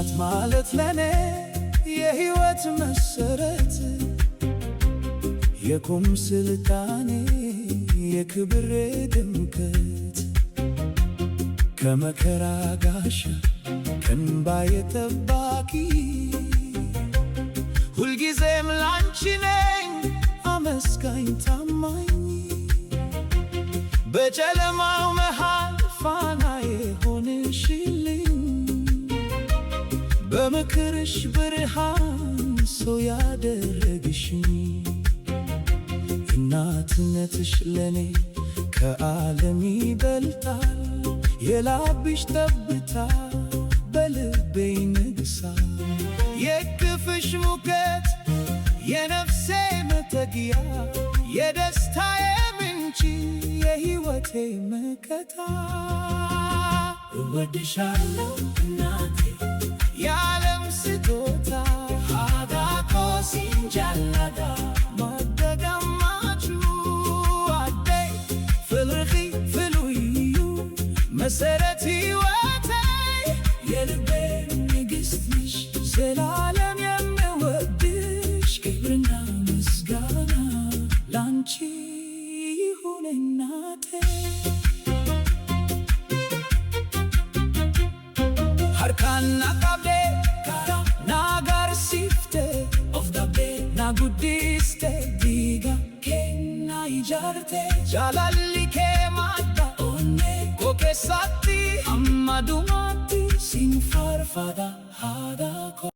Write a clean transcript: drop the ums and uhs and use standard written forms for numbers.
እናት ማለት ለኔ የሕይወት መሰረት፣ የቁም ስልጣኔ የክብሬ ድምቀት፣ ከመከራ ጋሻ ከእንባዬ ጠባቂ፣ ሁልጊዜም ላንቺ ነኝ አመስጋኝ ታማኝ። በጨለማው መሃል ፋናዬ ሆንሽልኝ፣ በምክርሽ ብርሃን ሰው ያደረግሽኝ። እናትነትሽ ለኔ ከዓለም ይበልጣል፣ የላብሽ ጠብታ በልቤ ይነግሳል። የክፍሽ ሙቀት የነፍሴ መጠጊያ፣ የደስታዬ ምንጭ የሕይወቴ መከታ። እወድሻለሁ እናቴ የዓለም ስጦታ፣ ሃዳኮ ሲንጃላዳ ማደጋማቹ አዴ ፍልርኺ ፍሉዩ መሰረት ሕይወቴ፣ የልቤ ንግሥት ነሽ ዘላለም የምወድሽ። ክብርና ምስጋና ላንቺ ይሁን እናቴ። harkaan qabde nagar sifte of dabde na guddiste diga kenna ijarte jalalli ke matta onne ko ke satti amma dumatti sin farfada hada ko